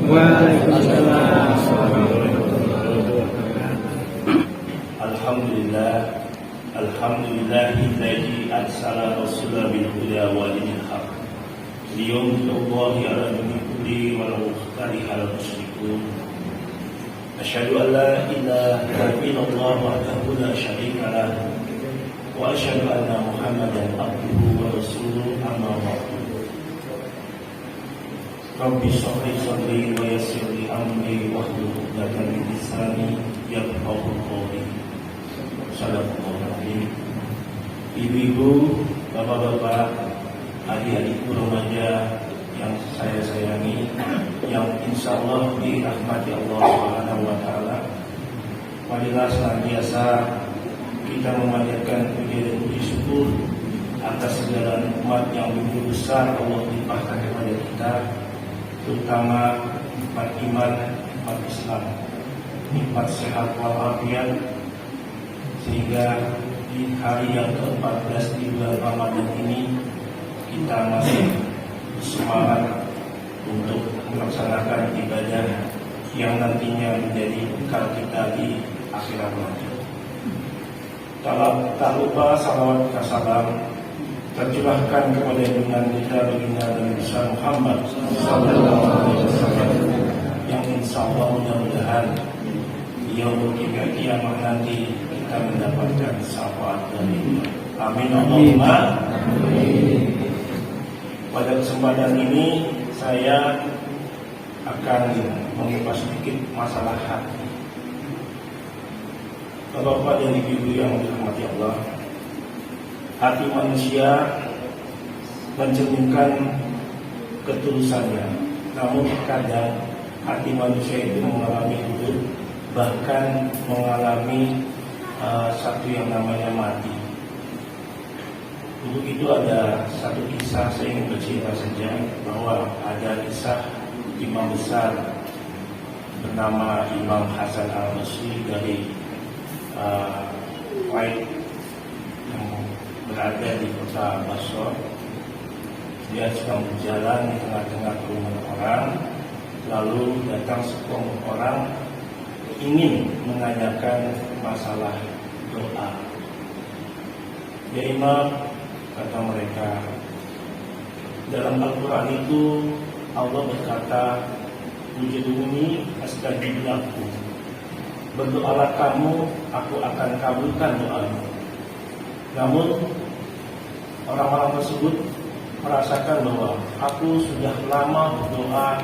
Waalaikumsalam. Alhamdulillah, alhamdulillahilladzi arsala rasulahu bil huda wa dinil haq liyudhhirahu 'ala dini kulli walau karihal musyrikun. Asyhadu an la ilaha illallah wahdahu la syarika lah wa asyhadu anna Muhammadan abduhu wa rasuluhu, amma ba'du. Rabbi shrah sadri wa yassir li amri wahlul 'uqdatam min lisani yafqahu qawli. Assalamualaikum. Ibu-ibu, bapak-bapak, adik-adikku remaja yang saya sayangi, yang insya Allah dirahmati Allah Subhanahu wa Ta'ala. Marilah senantiasa kita memanjatkan puji dan puji syukur atas segala nikmat yang begitu besar Allah limpahkan kepada kita, terutama nikmat iman, nikmat Islam, nikmat sehat walafiat, sehingga di hari yang ke-14 di bulan Ramadan ini kita masih semangat untuk melaksanakan ibadah yang nantinya menjadi bekal kita di akhirat nanti. Tak lupa salawat dan salam tercurahkan kepada junjungan kita baginda Nabi besar Muhammad sallallahu alaihi wasallam, yang insyaallah mudah-mudahan yaumul qiyamah nanti kita mendapatkan syafaat dari amin Allahumma amin. Pada kesempatan ini saya akan mengupas sedikit masalah hati. Bapak-bapak dan ibu-ibu yang dirahmati Allah, hati manusia mencerminkan ketulusannya. Namun kadang hati manusia itu mengalami hidup, bahkan mengalami satu yang namanya mati. Untuk itu ada satu kisah, saya ingin bercerita saja bahwa ada kisah imam besar bernama Imam Hasan al-Basri dari Kuwait yang berada di kota Basra. Dia sedang berjalan di tengah-tengah kerumunan orang, lalu datang sekelompok orang ingin menanyakan masalah doa. Ya Imam, kata mereka, dalam Al-Quran itu Allah berkata, "Ujuduni astajib lakum." Berdoalah kamu, aku akan kabulkan doamu. Namun orang-orang tersebut merasakan bahwa aku sudah lama berdoa,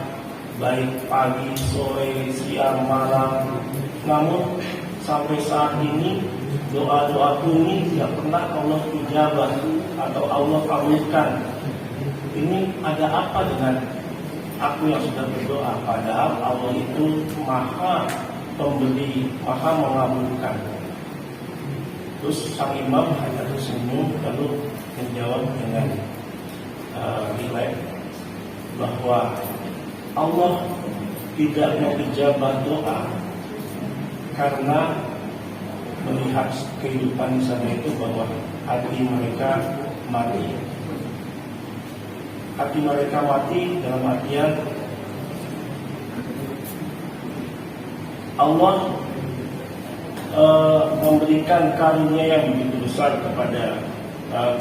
baik pagi, sore, siang, malam, namun sampai saat ini doa-doaku ini tidak pernah Allah ijabah atau Allah kabulkan. Ini ada apa dengan aku yang sudah berdoa? Padahal Allah itu maha pemberi, maha mengabulkan. Terus sang imam hanya tersenyum lalu menjawab dengan rileks bahwa Allah tidak mengijabah doa karena melihat kehidupan di sana itu bahwa hati mereka mati. Hati mereka mati dalam artian Allah memberikan karunia yang begitu besar kepada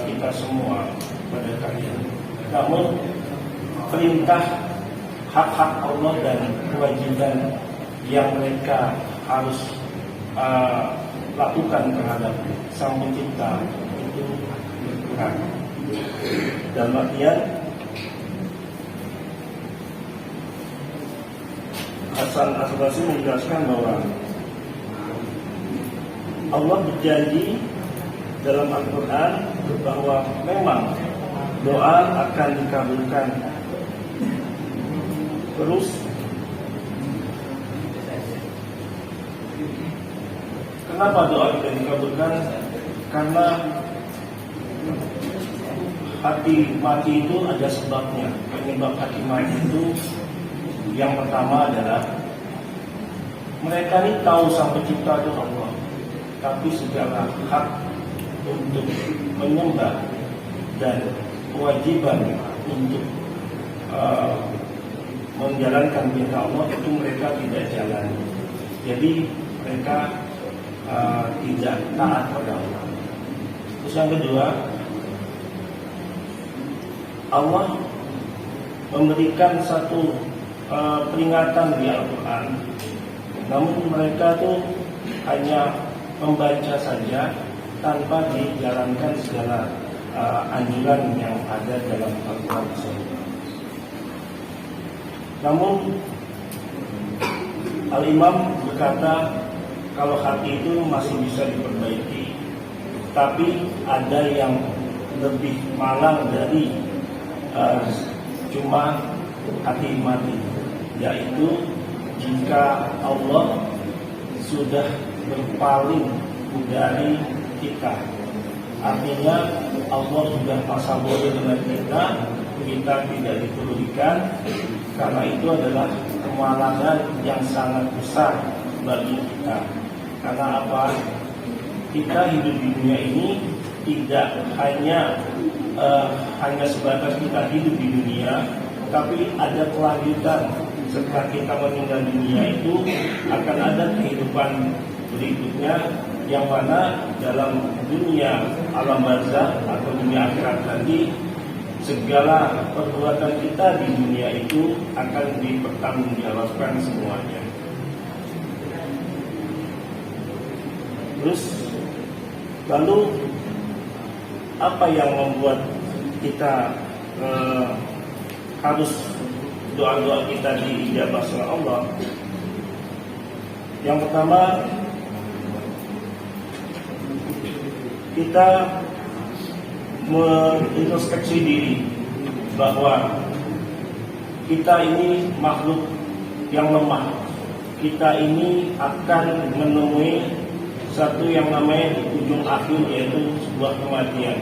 kita semua, kepada kalian. Namun perintah hak-hak Allah dan kewajiban yang mereka harus lakukan terhadap Sang Pencipta itu berkurang. Dalam artian Hasan al-Basri menjelaskan bahwa Allah berjanji dalam Al-Quran bahwa memang doa akan dikabulkan. Terus kenapa doa tidak dikabulkan? Karena hati mati itu ada sebabnya. Penyebab hati mati itu yang pertama adalah mereka ini tahu Sang Pencipta itu Allah, tapi segala hak untuk menyembah dan kewajiban untuk menjalankan perintah Allah itu mereka tidak jalan. Jadi mereka tidak taat pada Allah. Terus yang kedua, Allah memberikan satu peringatan di Al-Quran, namun mereka tuh hanya membaca saja tanpa dijalankan segala anjuran yang ada dalam Al-Quran tersebut. Namun Al-Imam berkata kalau hati itu masih bisa diperbaiki, tapi ada yang lebih malang dari cuma hati mati, yaitu jika Allah sudah berpaling dari kita. Artinya Allah sudah pasang bodoh dengan kita tidak dipedulikan, karena itu adalah kemalangan yang sangat besar bagi kita. Karena apa? Kita hidup di dunia ini tidak hanya sebatas kita hidup di dunia, tapi ada kelanjutan. Setelah kita meninggal dunia itu akan ada kehidupan berikutnya, yang mana dalam dunia alam barzakh atau dunia akhirat nanti segala perbuatan kita di dunia itu akan dipertanggungjawabkan semuanya. Terus lalu apa yang membuat kita harus doa-doa kita diijabah oleh Allah? Yang pertama, kita mengintrospeksi diri bahwa kita ini makhluk yang lemah. Kita ini akan menemui satu yang namanya di ujung akhir, yaitu sebuah kematian,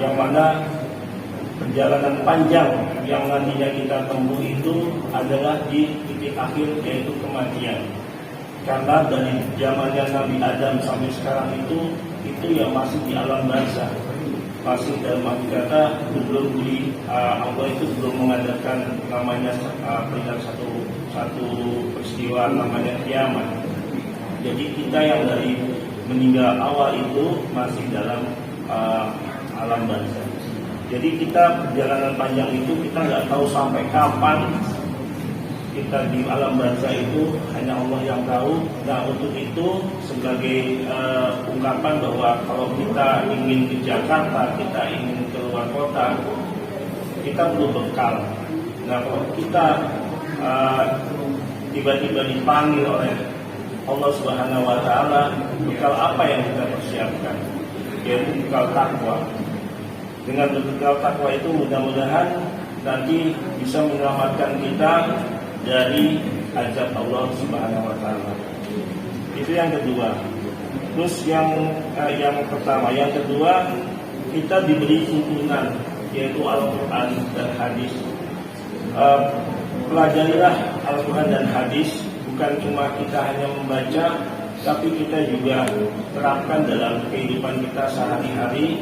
yang mana perjalanan panjang yang nantinya kita tempuh itu adalah di titik akhir, yaitu kematian. Karena dari zamannya Nabi Adam sampai sekarang itu yang masih di alam barzakh, masih dalam arti kata belum Allah itu belum mengadakan namanya satu peristiwa namanya kiamat. Jadi kita yang dari meninggal awal itu masih dalam alam barzakh. Jadi kita perjalanan panjang itu kita nggak tahu sampai kapan kita di alam barzakh itu, hanya Allah yang tahu. Nah, untuk itu sebagai ungkapan bahwa kalau kita ingin ke Jakarta, kita ingin keluar kota, kita perlu bekal. Nah, kalau kita tiba-tiba dipanggil oleh Allah Subhanahu wa Ta'ala, bekal apa yang kita persiapkan? Yaitu bekal takwa. Dengan bekal takwa itu mudah-mudahan nanti bisa menyelamatkan kita dari azab Allah Subhanahu wa Ta'ala. Itu yang kedua. Terus yang pertama, yang kedua, kita diberi tuntunan, yaitu Al-Quran dan hadis. Pelajarilah Al-Quran dan hadis, bukan cuma kita hanya membaca, tapi kita juga terapkan dalam kehidupan kita sehari-hari.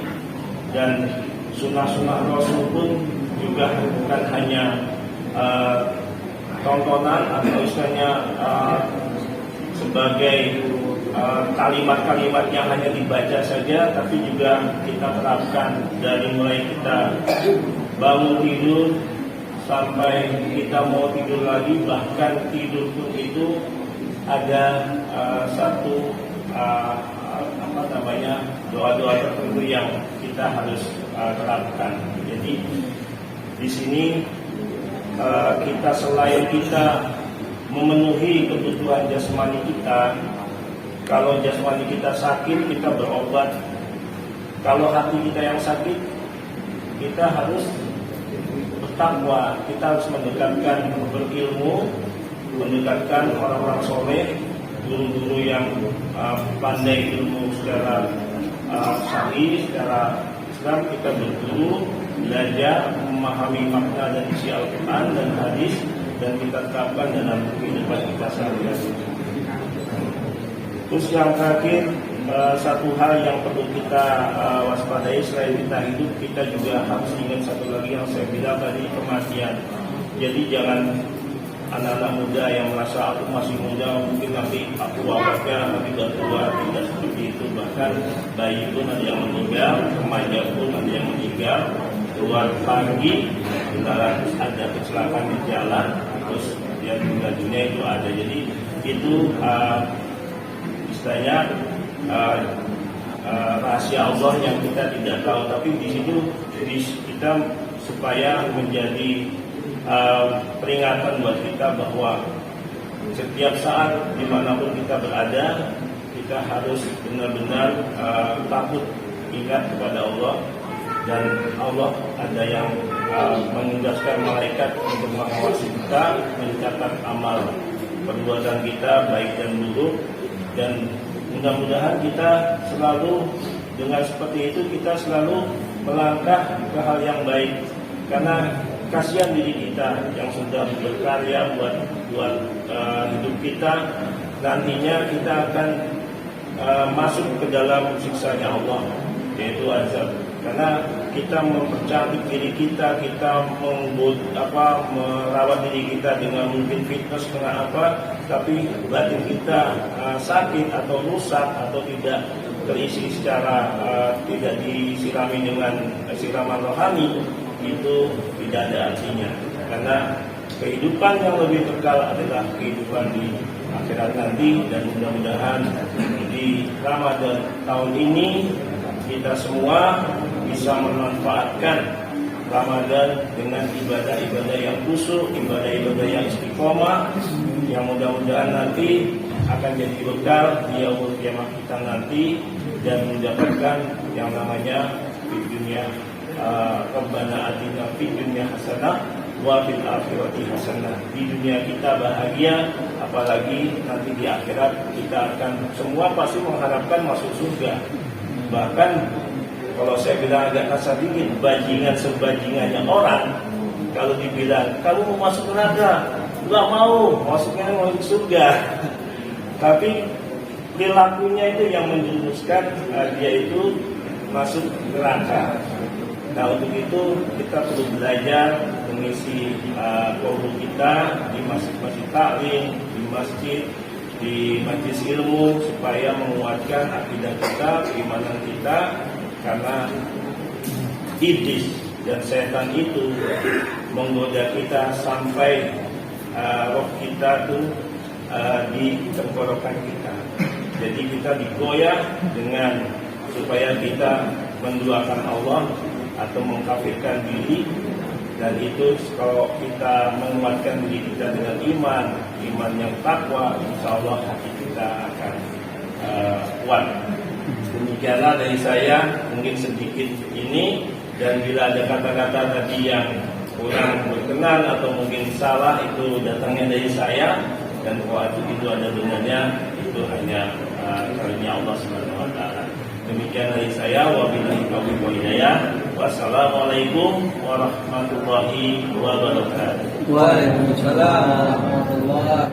Dan sunnah-sunnah Rasul pun juga bukan hanya tontonan atau istilahnya sebagai kalimat-kalimat yang hanya dibaca saja, tapi juga kita terapkan dari mulai kita bangun tidur sampai kita mau tidur lagi, bahkan tidur pun itu ada satu doa-doa tertentu yang kita harus terapkan. Jadi di sini kita selain kita memenuhi kebutuhan jasmani kita, kalau jasmani kita sakit kita berobat, kalau hati kita yang sakit kita harus bertakwa, kita harus mendekatkan berilmu, mendekatkan orang-orang soleh, guru-guru yang pandai ilmu secara syar'i, secara Islam. Kita berguru, belajar, memahami makna dan isi Al-Quran dan hadis, dan kita terapkan dalam kehidupan kita sehari-hari. Terus yang terakhir, satu hal yang perlu kita waspadai selain kita hidup, kita juga harus ingat satu lagi yang saya bilang tadi, kematian. Jadi jangan anak-anak muda yang merasa aku masih muda, mungkin nanti aku wafatnya nanti udah tua. Tidak seperti itu. Bahkan bayi pun ada yang meninggal, remaja pun ada yang meninggal. Keluar pagi, sementara ada kecelakaan di jalan, terus dia meninggal dunia itu ada. Jadi itu istilahnya rahasia Allah yang kita tidak tahu. Tapi di situ jadi kita supaya menjadi peringatan buat kita bahwa setiap saat dimanapun kita berada, kita harus benar-benar takut, ingat kepada Allah. Dan Allah ada yang menugaskan malaikat untuk mengawasi kita, mencatat amal perbuatan kita baik dan buruk. Dan mudah-mudahan kita selalu dengan seperti itu, kita selalu melangkah ke hal yang baik. Karena kasihan diri kita yang sudah berkarya buat hidup kita, nantinya kita akan masuk ke dalam siksanya Allah, yaitu azab. Karena kita mempercantik diri kita, merawat diri kita dengan mungkin fitness dengan apa, tapi batin kita sakit atau rusak atau tidak terisi secara tidak disirami dengan siraman rohani, itu tidak ada artinya. Karena kehidupan yang lebih kekal adalah kehidupan di akhirat nanti. Dan mudah-mudahan di Ramadan tahun ini kita semua bisa memanfaatkan Ramadan dengan ibadah-ibadah yang khusyuk, ibadah-ibadah yang istiqomah, yang mudah-mudahan nanti akan jadi bekal di yaumul qiyamah kita nanti, dan mendapatkan yang namanya di dunia Rabbana atina fid dunya hasanah wa fil akhirati hasanah. Di dunia kita bahagia, apalagi nanti di akhirat kita akan semua pasti mengharapkan masuk surga. Bahkan kalau saya bilang agak kasar dikit, bajingan sebajingannya orang, kalau dibilang kamu mau masuk neraka, nggak mau, masuknya mau surga. Tapi perilakunya itu yang menjerumuskan dia itu masuk neraka. Nah, untuk itu kita perlu belajar mengisi waktu kita di masjid-masjid taklim, di masjid, di majelis ilmu, supaya menguatkan akidah kita, keimanan kita. Karena iblis dan setan itu menggoda kita sampai roh kita tuh di tenggorokan kita. Jadi kita digoyah dengan supaya kita menduakan Allah atau mengkafirkan diri. Dan itu kalau kita menguatkan diri kita dengan iman yang takwa, insya Allah hati kita akan kuat. Demikianlah dari saya, mungkin sedikit ini. Dan bila ada kata-kata tadi yang kurang berkenan atau mungkin salah, itu datangnya dari saya. Dan kalau itu ada benarnya, itu hanya karunia Allah Subhanahu wa taala. Demikian dari saya, wabillahi taufiq wal hidayah. Wassalamualaikum warahmatullahi wabarakatuh. Waalaikumsalam warahmatullahi wabarakatuh.